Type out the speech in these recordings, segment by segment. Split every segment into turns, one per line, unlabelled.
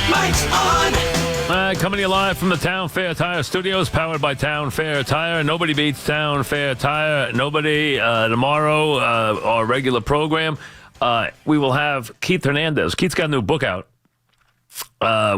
Mike's on.
Coming to you live from the Town Fair Tire Studios, powered by Town Fair Tire. Nobody beats Town Fair Tire. Nobody. Tomorrow, our regular program, we will have Keith Hernandez. Keith's got a new book out,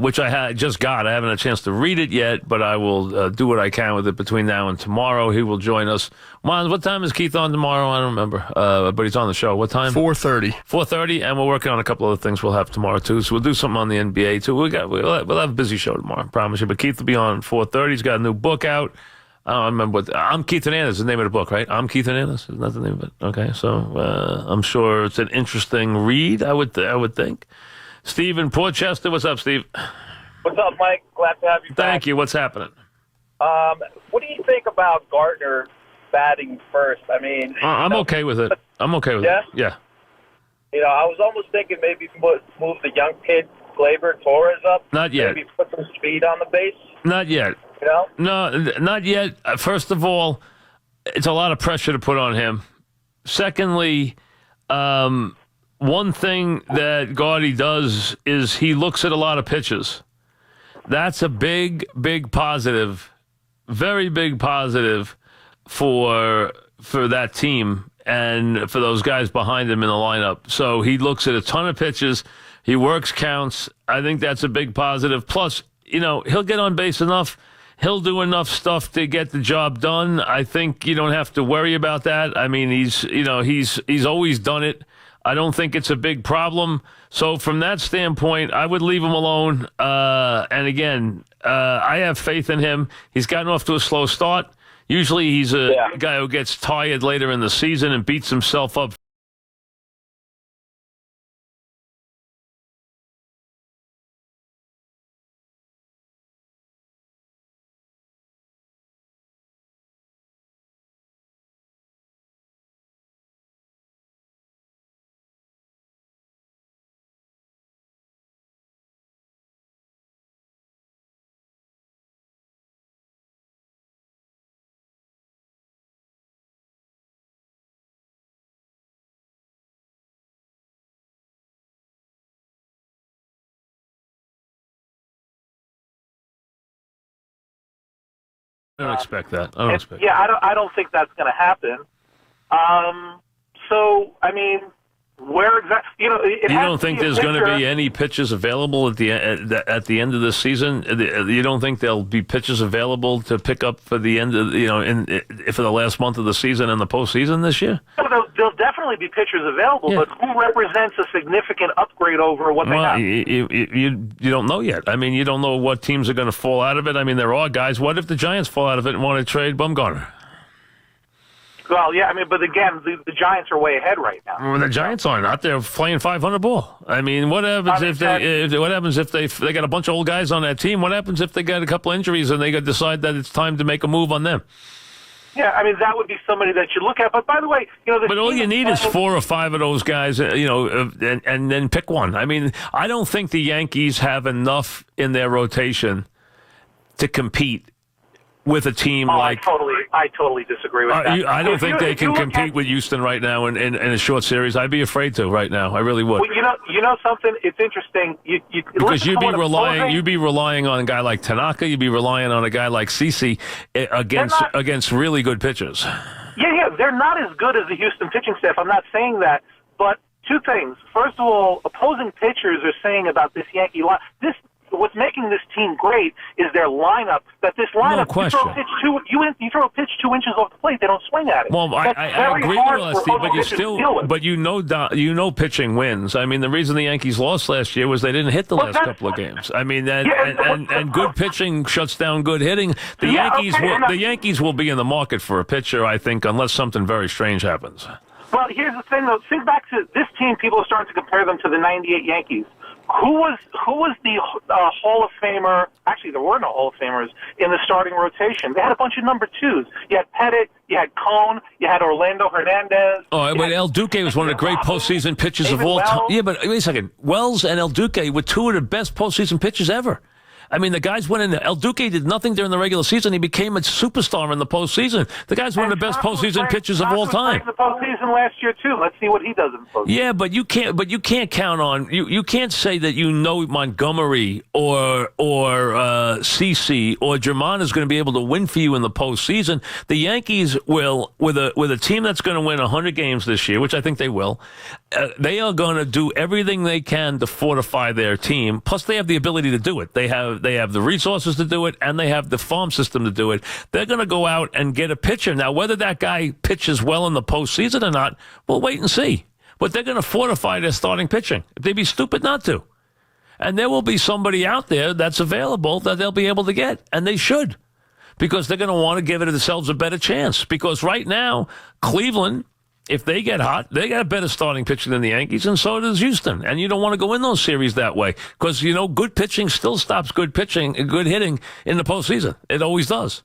which I just got. I haven't had a chance to read it yet, but I will do what I can with it between now and tomorrow. He will join us. Mons, what time is Keith on tomorrow? I don't remember, but he's on the show. What time?
4:30.
4:30, and we're working on a couple other things we'll have tomorrow, too. So we'll do something on the NBA, too. We'll have a busy show tomorrow, I promise you. But Keith will be on 4:30. He's got a new book out. I don't remember what. I'm Keith Hernandez is the name of the book, right? I'm Keith Hernandez. Isn't that the name of it? Okay, so I'm sure it's an interesting read, I would think. Steve in Portchester. What's up, Steve?
What's up, Mike? Glad to have you back.
Thank you. What's happening?
What do you think about Gardner batting first? I mean,
I'm okay with it. I'm okay with it. Yeah.
You know, I was almost thinking maybe move the young kid, Gleyber Torres, up.
Not yet.
Maybe put some speed on the base.
Not yet.
You know?
No, not yet. First of all, it's a lot of pressure to put on him. Secondly, one thing that Gardy does is he looks at a lot of pitches. That's a big, big positive, very big positive for that team and for those guys behind him in the lineup. So he looks at a ton of pitches. He works counts. I think that's a big positive. Plus, you know, he'll get on base enough. He'll do enough stuff to get the job done. I think you don't have to worry about that. I mean, he's always done it. I don't think it's a big problem. So from that standpoint, I would leave him alone. And again, I have faith in him. He's gotten off to a slow start. Usually he's a guy who gets tired later in the season and beats himself up. I don't expect that.
I don't think that's going to happen. So, I mean, where exactly? You know,
you don't think there's going to be any pitches available at the end of the season? You don't think there'll be pitches available to pick up for the end of for the last month of the season and the postseason this year?
There'll definitely be pitchers available, but who represents a significant upgrade over what they have?
You don't know yet. I mean, you don't know what teams are going to fall out of it. I mean, there are guys. What if the Giants fall out of it and want to trade Bumgarner?
Well, yeah, I mean, but again, the Giants are way ahead right now.
Well, the Giants aren't out there playing 500 ball. I mean, what happens if they got a bunch of old guys on that team? What happens if they got a couple injuries and they decide that it's time to make a move on them?
Yeah, I mean, that would be somebody that you look at. But by the way, you know,
but all you need is 4 or 5 of those guys, and then pick one. I mean, I don't think the Yankees have enough in their rotation to compete with a team like.
I totally disagree with that.
I don't think they can compete with Houston right now in a short series. I'd be afraid to right now. I really would.
Well, you know something? It's interesting.
Because you'd be relying on a guy like Tanaka. You'd be relying on a guy like CeCe against really good pitchers.
Yeah, they're not as good as the Houston pitching staff. I'm not saying that, but two things. First of all, opposing pitchers are saying about this Yankee line. What's making this team great is their lineup. That this lineup,
no question.
You throw a pitch 2 inches off the plate, they don't swing at it.
Well, I agree with Steve, but you know pitching wins. I mean, the reason the Yankees lost last year was they didn't hit the last couple of games. I mean, and good pitching shuts down good hitting. The Yankees will be in the market for a pitcher, I think, unless something very strange happens.
Well, here's the thing, though. Think back to this team. People are starting to compare them to the '98 Yankees. Who was the Hall of Famer? Actually, there were no Hall of Famers in the starting rotation. They had a bunch of number 2s. You had Pettit, you had Cone, you had Orlando Hernandez.
Oh, but El Duque was one of the great postseason pitchers of all time. Yeah, but wait a second. Wells and El Duque were 2 of the best postseason pitchers ever. I mean, the guy's winning. El Duque did nothing during the regular season. He became a superstar in the postseason. The guy's one of the best postseason pitchers of all time.
The postseason last year too. Let's see what he does in the postseason.
Yeah, but you can't count on you can't say that Montgomery or CeCe or Germán is going to be able to win for you in the postseason. The Yankees will, with a team that's going to win 100 games this year, which I think they will. They are going to do everything they can to fortify their team. Plus, they have the ability to do it. They have the resources to do it, and they have the farm system to do it. They're going to go out and get a pitcher. Now, whether that guy pitches well in the postseason or not, we'll wait and see. But they're going to fortify their starting pitching. They'd be stupid not to. And there will be somebody out there that's available that they'll be able to get, and they should, because they're going to want to give themselves a better chance. Because right now, Cleveland, if they get hot, they got a better starting pitcher than the Yankees, and so does Houston. And you don't want to go in those series that way because, good pitching still stops good pitching and good hitting in the postseason. It always does.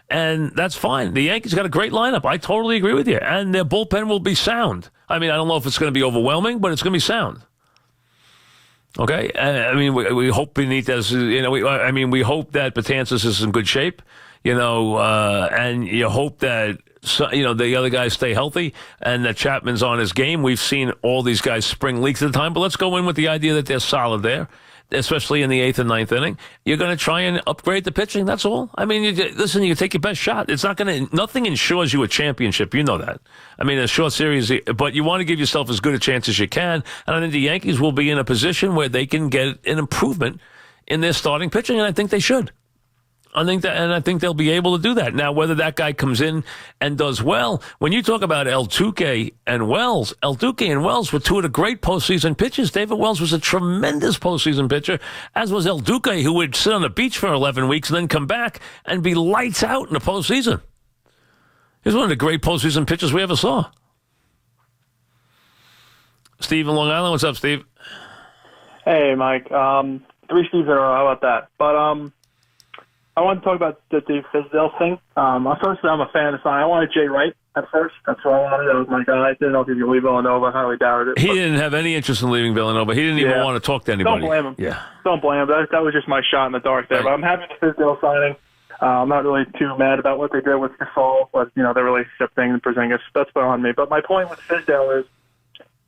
And that's fine. The Yankees got a great lineup. I totally agree with you. And their bullpen will be sound. I mean, I don't know if it's going to be overwhelming, but it's going to be sound. Okay? I mean, we hope Benitez, we hope that Betances is in good shape, and you hope that the other guys stay healthy and that Chapman's on his game. We've seen all these guys spring leaks at the time, but let's go in with the idea that they're solid there, especially in the 8th and 9th inning. You're going to try and upgrade the pitching. That's all. I mean, you take your best shot. It's not going to, nothing ensures you a championship. You know that. I mean, a short series, but you want to give yourself as good a chance as you can. And I think the Yankees will be in a position where they can get an improvement in their starting pitching, and I think they should. I think they'll be able to do that. Now, whether that guy comes in and does well, when you talk about El Duque and Wells were two of the great postseason pitchers. David Wells was a tremendous postseason pitcher, as was El Duque, who would sit on the beach for 11 weeks and then come back and be lights out in the postseason. He's one of the great postseason pitchers we ever saw. Steve in Long Island, what's up, Steve?
Hey, Mike. 3 Steves in a row. How about that? But I want to talk about the Dave Fizdale thing. First, I'm a fan of the sign. I wanted Jay Wright at first. That's what I wanted. That was my guy. I didn't know if he was going to leave Villanova. I highly doubted it.
He didn't have any interest in leaving Villanova. He didn't even want to talk to anybody.
Don't blame him.
Yeah.
Don't blame him. That was just my shot in the dark there. Right. But I'm happy with the Fizdale signing. I'm not really too mad about what they did with Gasol, but, their relationship thing and Porzingis, that's on me. But my point with Fizdale is,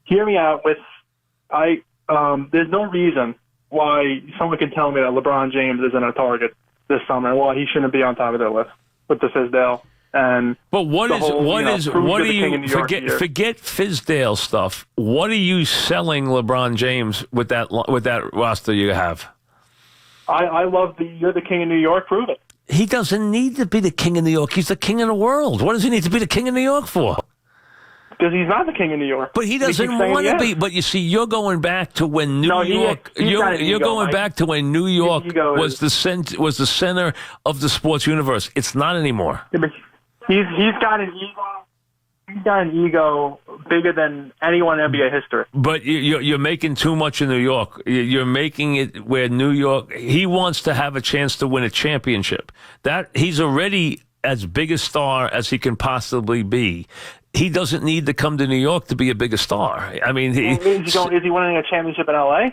hear me out with, there's no reason why someone can tell me that LeBron James isn't a target this summer. Well, he shouldn't be on top of their list with the Fizdale.
But what do you forget Fizdale stuff? What are you selling LeBron James with that roster you have?
I love you're the king of New York. Prove it.
He doesn't need to be the king of New York. He's the king of the world. What does he need to be the king of New York for?
Because he's not the king of New York.
But he doesn't want to be. But you see, you're going back to when New York. You're going back to when New York was the center of the sports universe. It's not anymore.
Yeah, but he's got an ego. He's got an ego bigger than anyone in NBA history.
But you're making too much in New York. You're making it where New York. He wants to have a chance to win a championship. That he's already as big a star as he can possibly be. He doesn't need to come to New York to be a bigger star. I mean,
is he winning a championship in LA?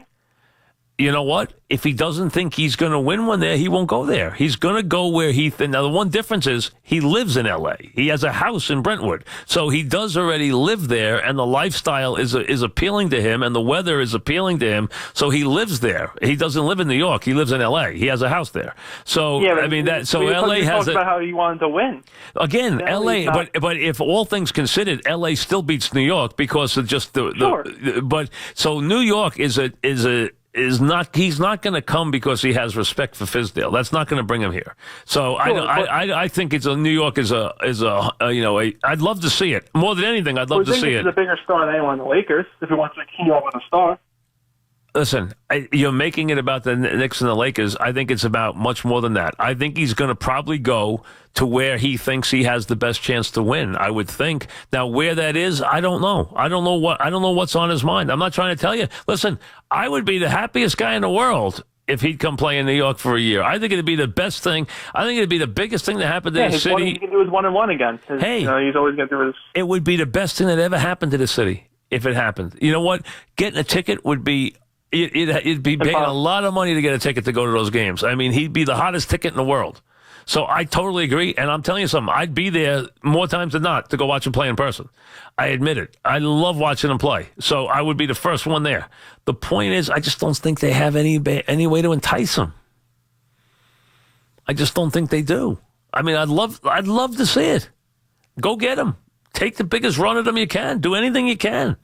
You know what? If he doesn't think he's going to win one there, he won't go there. He's going to go where he thinks. Now, the one difference is he lives in L.A. He has a house in Brentwood. So he does already live there, and the lifestyle is appealing to him, and the weather is appealing to him. So he lives there. He doesn't live in New York. He lives in L.A. He has a house there. So,
yeah,
I mean, L.A. has
about how he wanted to win.
Again, L.A., but if all things considered, L.A. still beats New York because of just but so New York he's not going to come because he has respect for Fizdale. That's not going to bring him here. So I think New York is I'd love to see it more than anything. I'd love to see it.
He's a bigger star than anyone in the Lakers if he wants to key up with a star.
Listen, you're making it about the Knicks and the Lakers. I think it's about much more than that. I think he's going to probably go to where he thinks he has the best chance to win. I would think. Now, where that is, I don't know. I don't know what's on his mind. I'm not trying to tell you. Listen, I would be the happiest guy in the world if he'd come play in New York for a year. I think it'd be the best thing. I think it'd be the biggest thing that happened to the city.
He can do his 1-1 again. He's always going to do his.
It would be the best thing that ever happened to the city if it happened. You know what? Getting a ticket would be It'd be paying a lot of money to get a ticket to go to those games. I mean, he'd be the hottest ticket in the world. So I totally agree, and I'm telling you something. I'd be there more times than not to go watch him play in person. I admit it. I love watching him play. So I would be the first one there. The point is, I just don't think they have any way to entice him. I just don't think they do. I mean, I'd love to see it. Go get him. Take the biggest run at him you can. Do anything you can.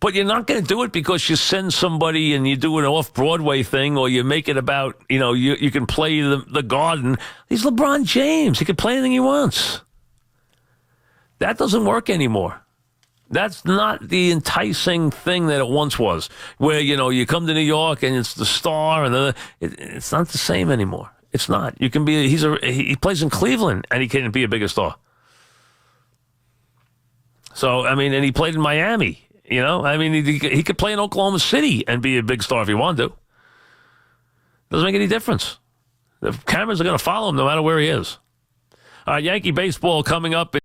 But you're not going to do it because you send somebody and you do an off-Broadway thing, or you make it about, you can play the Garden. He's LeBron James. He can play anything he wants. That doesn't work anymore. That's not the enticing thing that it once was, where, you come to New York and it's the star, and it's not the same anymore. It's not. You can be. He plays in Cleveland and he can't be a bigger star. So, I mean, and he played in Miami. I mean, he could play in Oklahoma City and be a big star if he wanted to. Doesn't make any difference. The cameras are going to follow him no matter where he is. All right, Yankee baseball coming up.